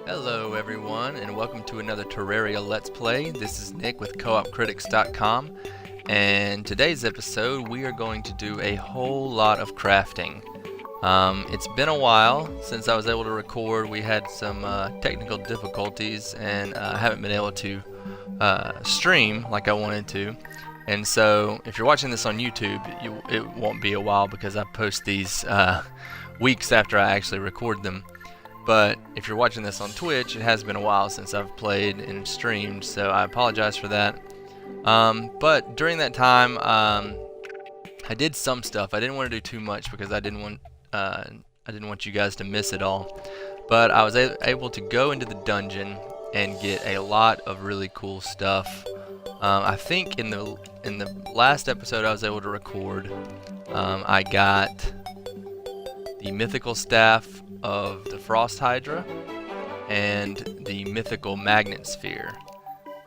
Hello everyone, and welcome to another Terraria Let's Play. This is Nick with coopcritics.com, and today's episode we are going to do a whole lot of crafting. It's been a while since I was able to record. We had some technical difficulties, and I haven't been able to stream like I wanted to. And so, if you're watching this on YouTube, it won't be a while because I post these weeks after I actually record them. But if you're watching this on Twitch, it has been a while since I've played and streamed, so I apologize for that. But during that time, I did some stuff. I didn't want to do too much because I didn't want you guys to miss it all. But I was able to go into the dungeon and get a lot of really cool stuff. I think in the last episode I was able to record, I got the mythical staff of the Frost Hydra and the mythical magnet sphere.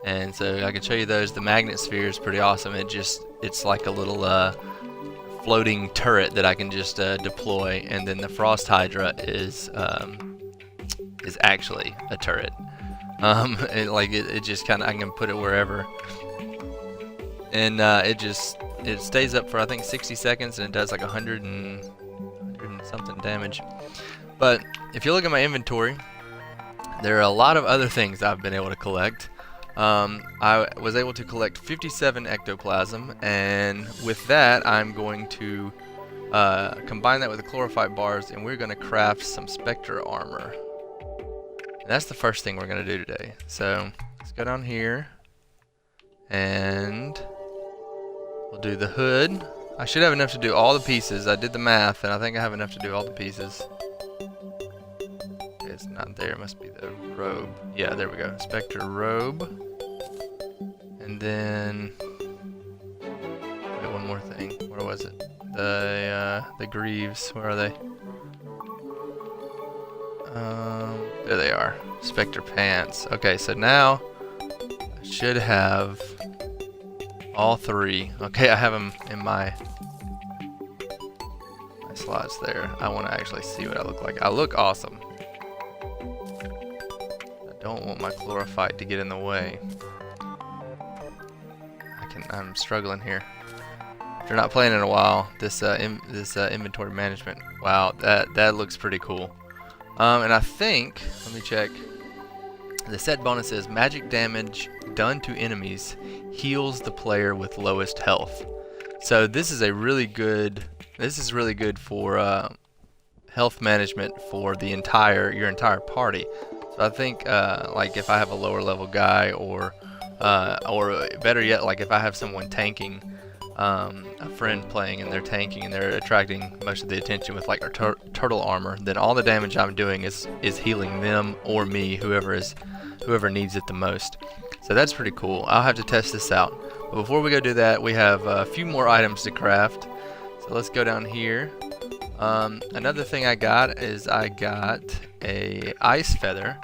And so I can show you those. The magnet sphere is pretty awesome. It's like a little floating turret that I can just deploy, and then the Frost Hydra is actually a turret. It just kind of, I can put it wherever, and it stays up for I think 60 seconds, and it does like 100 and something damage. But if you look at my inventory, there are a lot of other things I've been able to collect. I was able to collect 57 ectoplasm, and with that I'm going to combine that with the chlorophyte bars, and we're going to craft some Spectre Armor. And that's the first thing we're going to do today. So let's go down here, and we'll do the hood. I should have enough to do all the pieces. I did the math, and I think I have enough to do all the pieces. It's not there. It must be the robe. Yeah, there we go. Spectre robe. And then wait, one more thing. Where was it? The greaves. Where are they? There they are. Spectre Pants. Okay, so now I should have all three. Okay, I have them in my slots there. I want to actually see what I look like. I look awesome. I don't want my chlorophyte to get in the way. I'm struggling here. If you're not playing in a while, this inventory management, wow, that looks pretty cool. And I think, let me check. The set bonus is magic damage done to enemies heals the player with lowest health. So this is really good for health management for your entire party. So I think like if I have a lower level guy, or better yet, like if I have someone tanking, a friend playing and they're tanking and they're attracting most of the attention with like our turtle armor, then all the damage I'm doing is healing them or me, whoever needs it the most. So that's pretty cool. I'll have to test this out. But before we go do that, we have a few more items to craft. So let's go down here. Another thing I got is a ice feather.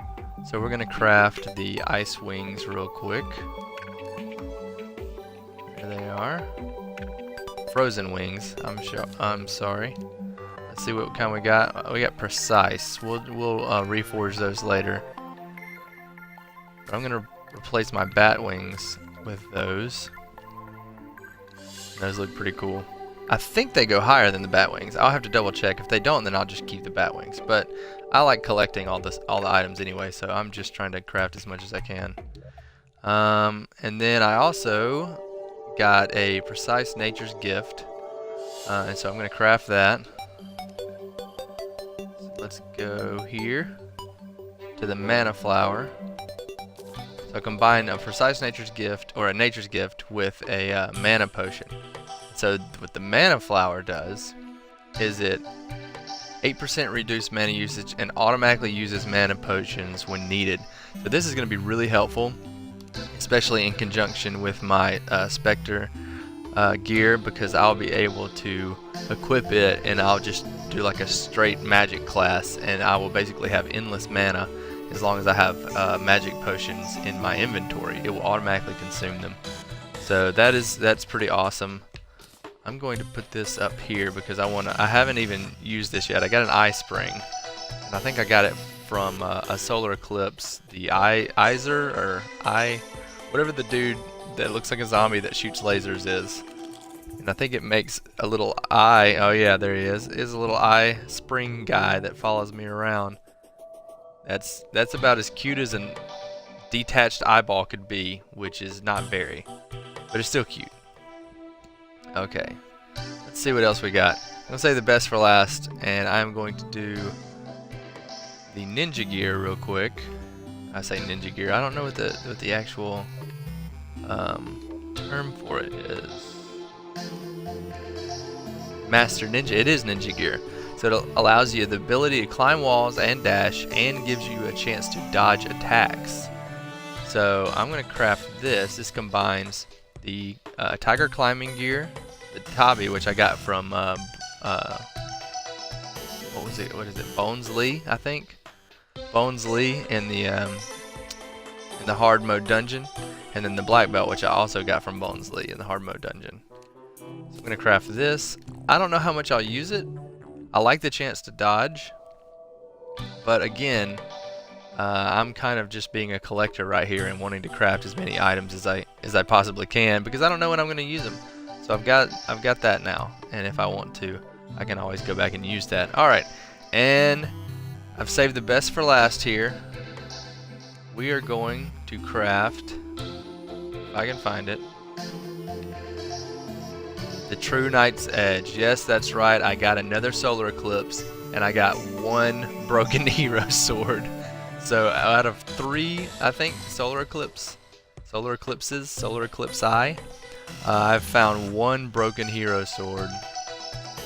So we're gonna craft the ice wings real quick. There they are. Frozen wings. I'm sorry. Let's see what kind we got. We got precise. We'll reforge those later. But I'm gonna replace my bat wings with those. Those look pretty cool. I think they go higher than the bat wings. I'll have to double check. If they don't, then I'll just keep the bat wings. But I like collecting all the items anyway, so I'm just trying to craft as much as I can. And then I also got a precise nature's gift, and so I'm going to craft that. So let's go here to the mana flower. So combine a precise nature's gift, or a nature's gift, with a mana potion. So what the mana flower does is it 8% reduced mana usage and automatically uses mana potions when needed. So this is going to be really helpful, especially in conjunction with my Spectre gear, because I'll be able to equip it and I'll just do like a straight magic class, and I will basically have endless mana as long as I have magic potions in my inventory. It will automatically consume them. So that's pretty awesome. I'm going to put this up here because I haven't even used this yet. I got an ice spring, and I think I got it from a solar eclipse. The whatever the dude that looks like a zombie that shoots lasers is. And I think it makes a little eye. Oh yeah, there he is. Is a little eye spring guy that follows me around. That's about as cute as a detached eyeball could be, which is not very, but it's still cute. Okay, let's see what else we got. I'm gonna say the best for last, and I'm going to do the ninja gear real quick. I say ninja gear. I don't know what the actual term for it is. Master Ninja. It is ninja gear. So it allows you the ability to climb walls and dash, and gives you a chance to dodge attacks. So I'm going to craft this. This combines the tiger climbing gear, the tabi, which I got from what was it? What is it? Bones Lee, I think. Bones Lee in the hard mode dungeon, and then the black belt, which I also got from Bones Lee in the hard mode dungeon. So I'm going to craft this. I don't know how much I'll use it. I like the chance to dodge, but again, I'm kind of just being a collector right here and wanting to craft as many items as I possibly can, because I don't know when I'm going to use them. So I've got that now, and if I want to, I can always go back and use that. All right, and I've saved the best for last here. We are going to craft, if I can find it, the True Knight's Edge. Yes, that's right. I got another solar eclipse, and I got one broken hero sword. So out of 3, I think, solar eclipses, I've found 1 broken hero sword,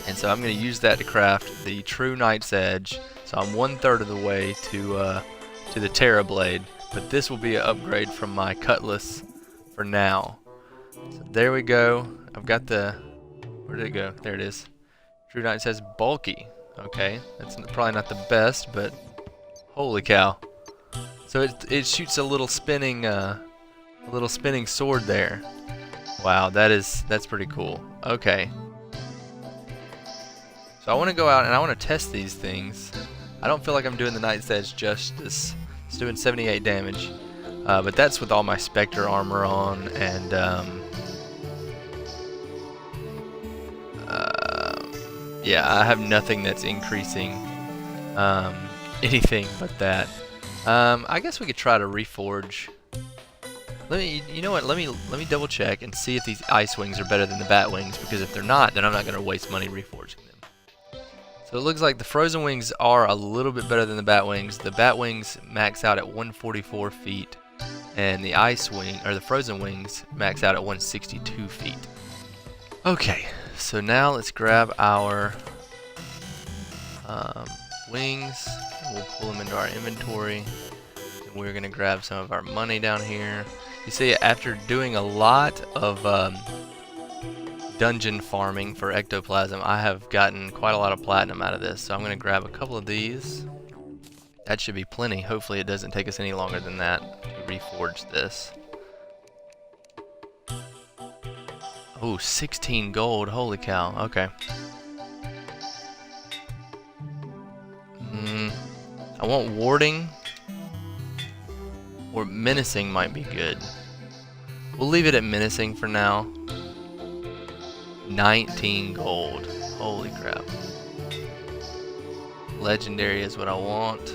and so I'm going to use that to craft the True Knight's Edge. So I'm 1/3 of the way to the Terra Blade, but this will be an upgrade from my cutlass for now. So there we go. I've got the, where did it go? There it is. True Knight says bulky. Okay, that's probably not the best, but holy cow! So it shoots a little spinning sword there. Wow, that's pretty cool. Okay. So I want to go out and I want to test these things. I don't feel like I'm doing the Knight's Edge justice. It's doing 78 damage, but that's with all my Spectre Armor on, and yeah, I have nothing that's increasing anything but that. I guess we could try to reforge. You know what? Let me double check and see if these ice wings are better than the bat wings, because if they're not, then I'm not going to waste money reforging them. So it looks like the frozen wings are a little bit better than the bat wings. The bat wings max out at 144 feet, and the ice wing, or the frozen wings, max out at 162 feet. Okay, so now let's grab our wings. We'll pull them into our inventory, and we're gonna grab some of our money down here. You see, after doing a lot of dungeon farming for ectoplasm, I have gotten quite a lot of platinum out of this, so I'm going to grab a couple of these. That should be plenty. Hopefully it doesn't take us any longer than that to reforge this. Oh, 16 gold. Holy cow. Okay. I want warding, or menacing might be good. We'll leave it at menacing for now. 19 gold. Holy crap. Legendary is what I want.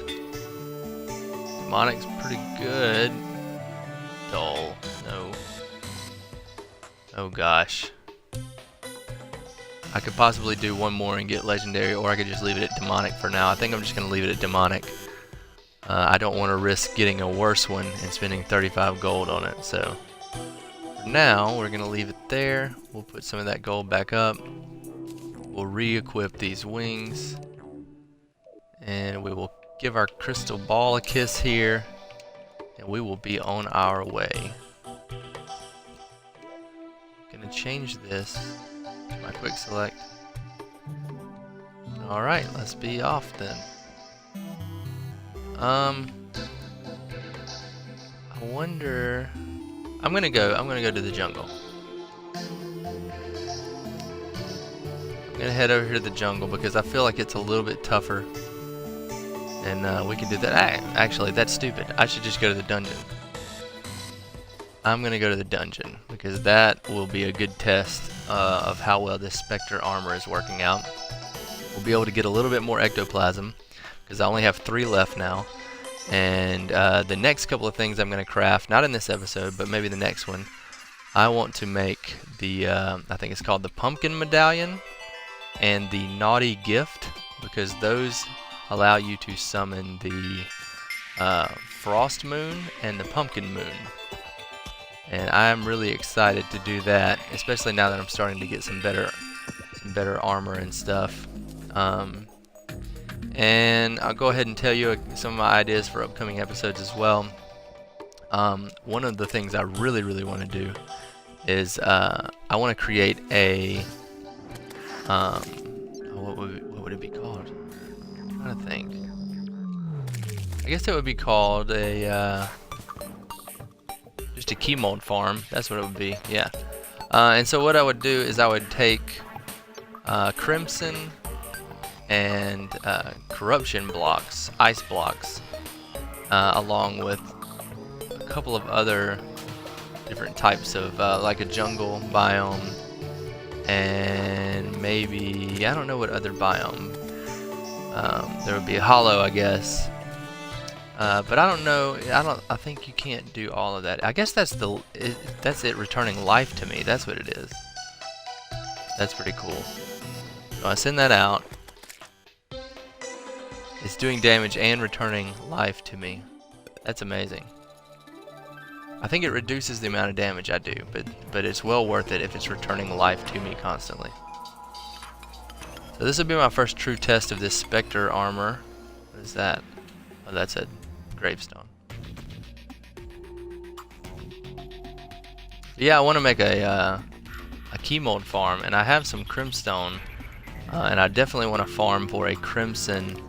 Demonic's pretty good. Dull. No. Oh gosh. I could possibly do one more and get legendary, or I could just leave it at demonic for now. I think I'm just going to leave it at demonic. I don't want to risk getting a worse one and spending 35 gold on it, so for now we're going to leave it there. We'll put some of that gold back up. We'll re-equip these wings, and we will give our crystal ball a kiss here, and we will be on our way. I'm going to change this to my quick select. Alright, let's be off then. I wonder, I'm gonna go to the jungle. I'm gonna head over here to the jungle because I feel like it's a little bit tougher and we can do that. Actually, that's stupid. I should just go to the dungeon. I'm gonna go to the dungeon because that will be a good test of how well this Spectre Armor is working out. We'll be able to get a little bit more ectoplasm because I only have 3 left now. And the next couple of things I'm gonna craft, not in this episode, but maybe the next one, I want to make the, I think it's called the Pumpkin Medallion and the Naughty Gift, because those allow you to summon the Frost Moon and the Pumpkin Moon. And I'm really excited to do that, especially now that I'm starting to get some better armor and stuff. And I'll go ahead and tell you some of my ideas for upcoming episodes as well. One of the things I really want to do is I want to create a what would it be called? I'm trying to think. I guess it would be called a just a key mold farm. That's what it would be. Yeah. And so what I would do is I would take crimson and corruption blocks, ice blocks, along with a couple of other different types of like a jungle biome, and maybe I don't know what other biome. There would be a hollow, I guess, but I don't know. I think you can't do all of that. I guess that's it returning life to me. That's what it is. That's pretty cool. So I send that out. It's doing damage and returning life to me. That's amazing. I think it reduces the amount of damage I do, but it's well worth it if it's returning life to me constantly. So this will be my first true test of this Spectre Armor. What is that? Oh, that's a gravestone. Yeah, I want to make a key mold farm, and I have some crimstone, and I definitely want to farm for a crimson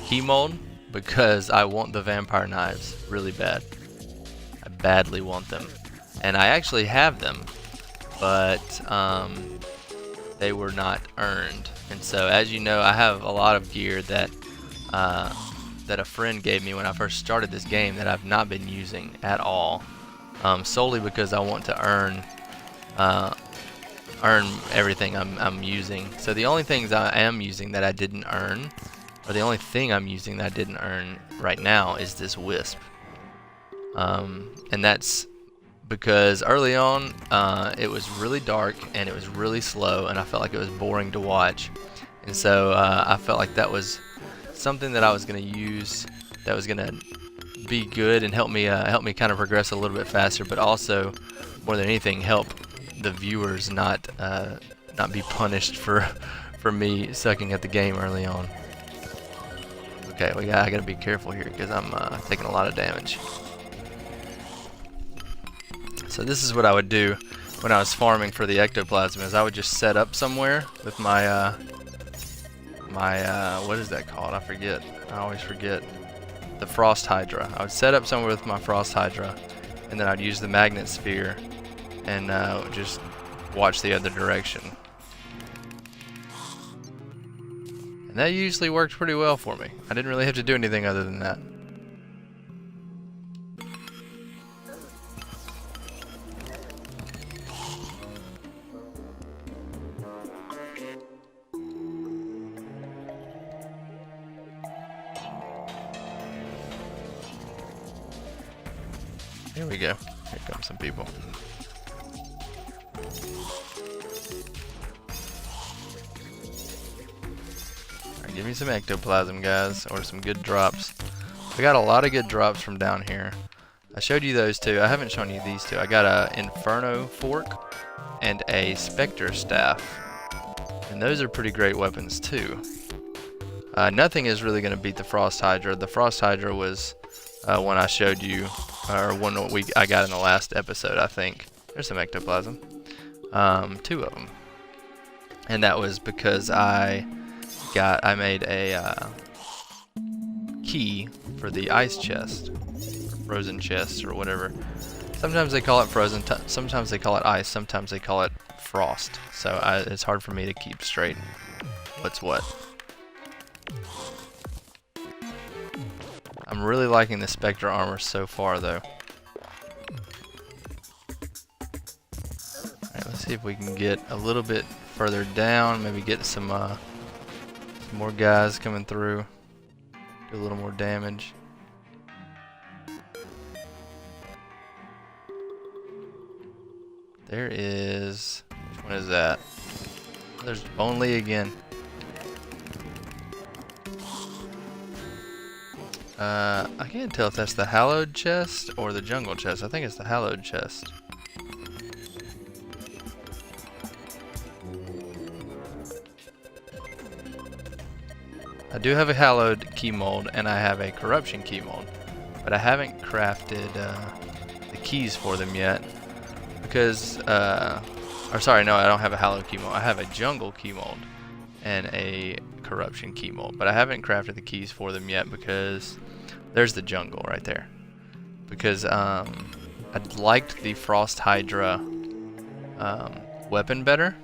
key mold, because I want the vampire knives really bad. I badly want them, and I actually have them, but they were not earned. And so, as you know, I have a lot of gear that that a friend gave me when I first started this game that I've not been using at all, solely because I want to earn everything I'm using. So the only things I am using that I didn't earn, or the only thing I'm using that I didn't earn right now, is this wisp. And that's because early on it was really dark and it was really slow, and I felt like it was boring to watch. And so I felt like that was something that I was going to use, that was going to be good and help me kind of progress a little bit faster, but also more than anything help the viewers not be punished for me sucking at the game early on. Okay, I gotta be careful here because I'm taking a lot of damage. So this is what I would do when I was farming for the ectoplasm, is I would just set up somewhere with my what is that called? I forget. I always forget. The Frost Hydra. I would set up somewhere with my Frost Hydra, and then I'd use the magnet sphere and just watch the other direction. And that usually worked pretty well for me. I didn't really have to do anything other than that. Here we go. Here come some people. Alright, give me some ectoplasm, guys, or some good drops. We got a lot of good drops from down here. I showed you those two. I haven't shown you these two. I got a Inferno Fork and a Spectre Staff. And those are pretty great weapons too. Nothing is really going to beat the Frost Hydra. The Frost Hydra was one I showed you, or one I got in the last episode, I think. There's some ectoplasm. 2 of them. And that was because I made a key for the ice chest, or frozen chest, or whatever. Sometimes they call it frozen, sometimes they call it ice, sometimes they call it frost. So it's hard for me to keep straight what's what. I'm really liking the Spectre Armor so far, though. Alright, let's see if we can get a little bit further down. Maybe get some more guys coming through. Do a little more damage. There is... Which one is that? There's only again. I can't tell if that's the hallowed chest or the jungle chest. I think it's the hallowed chest. I do have a hallowed key mold and I have a corruption key mold, but I haven't crafted the keys for them yet because, or sorry, no, I don't have a hallowed key mold. I have a jungle key mold and a corruption key mold, but I haven't crafted the keys for them yet because there's the jungle right there. Because I liked the Frost Hydra weapon better.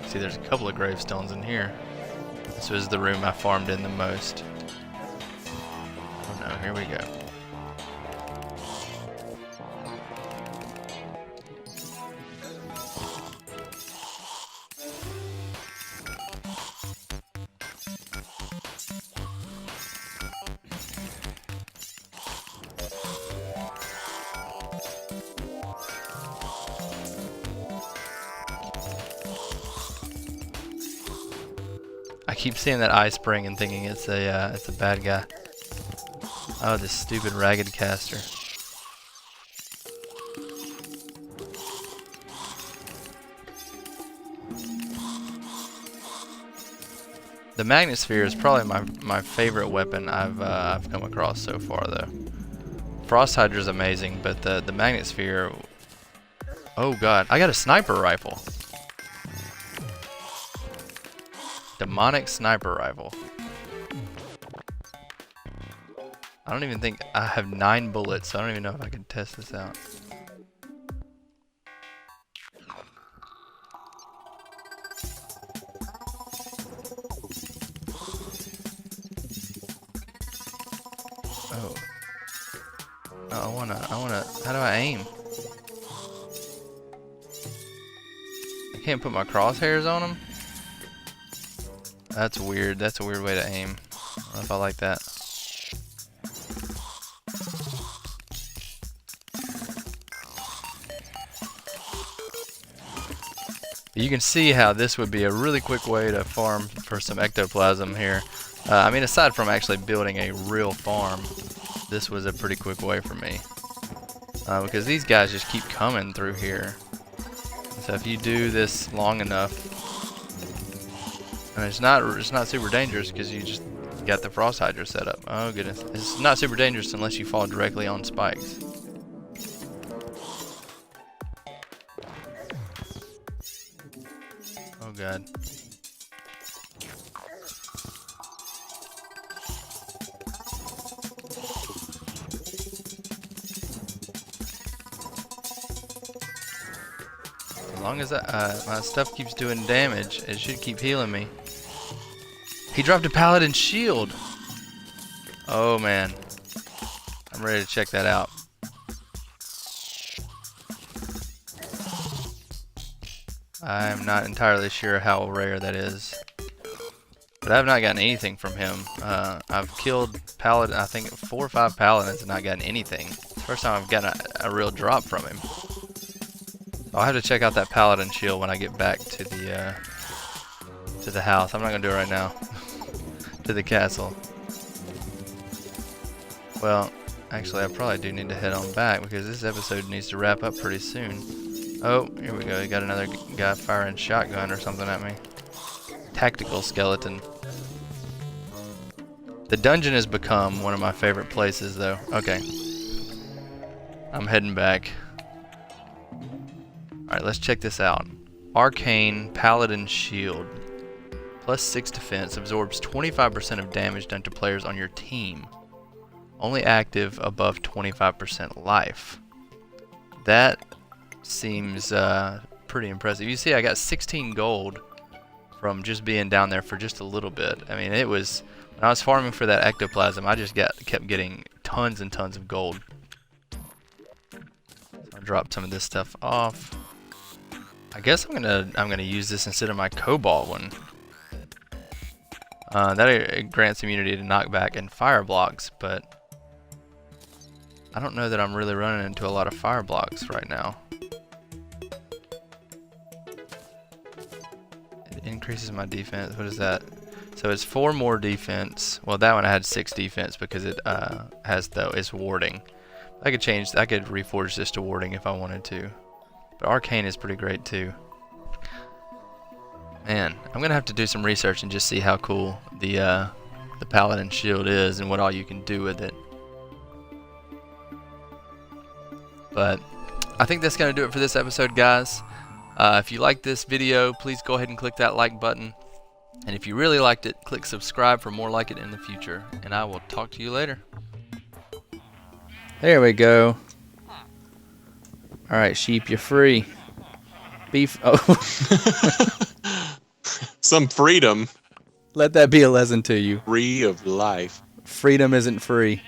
See, there's a couple of gravestones in here. This was the room I farmed in the most. Oh no, here we go. I keep seeing that eye spring and thinking it's a bad guy. Oh, this stupid ragged caster. The magnet sphere is probably my favorite weapon I've come across so far, though. Frost Hydra is amazing, but the magnet sphere. Oh god, I got a sniper rifle. Demonic sniper rifle. I don't even think I have 9 bullets, so I don't even know if I can test this out. Oh. I wanna, how do I aim? I can't put my crosshairs on them? That's weird. That's a weird way to aim. I don't know if I like that. You can see how this would be a really quick way to farm for some ectoplasm here. I mean, aside from actually building a real farm, this was a pretty quick way for me. Because these guys just keep coming through here. So if you do this long enough, and it's not super dangerous because you just got the Frost Hydra set up. Oh goodness. It's not super dangerous unless you fall directly on spikes. Oh god. As long as my stuff keeps doing damage, it should keep healing me. He dropped a Paladin shield. Oh man. I'm ready to check that out. I'm not entirely sure how rare that is. But I've not gotten anything from him. I've killed Paladin, I think 4 or 5 Paladins and not gotten anything. It's the first time I've gotten a real drop from him. I'll have to check out that Paladin shield when I get back to the house. I'm not gonna do it right now. To the castle. Well, actually I probably do need to head on back because this episode needs to wrap up pretty soon. Oh, here we go. You got another guy firing shotgun or something at me. Tactical skeleton. The dungeon has become one of my favorite places though. Okay. I'm heading back. Alright, let's check this out. Arcane Paladin Shield. Plus 6 defense, absorbs 25% of damage done to players on your team. Only active above 25% life. That seems pretty impressive. You see I got 16 gold from just being down there for just a little bit. I mean, it was when I was farming for that ectoplasm, I just kept getting tons and tons of gold. So I'll drop some of this stuff off. I guess I'm gonna use this instead of my cobalt one. That grants immunity to knockback and fire blocks, but I don't know that I'm really running into a lot of fire blocks right now. It increases my defense. What is that? So it's 4 more defense. Well, that one I had 6 defense because it it's warding. I could reforge this to warding if I wanted to. But Arcane is pretty great too. Man, I'm gonna have to do some research and just see how cool the Paladin shield is and what all you can do with it. But I think that's gonna do it for this episode, guys. If you like this video, please go ahead and click that like button. And if you really liked it, click subscribe for more like it in the future. And I will talk to you later. There we go. Alright, sheep, you're free. Beef. Oh. Some freedom. Let that be a lesson to you. Free of life. Freedom isn't free.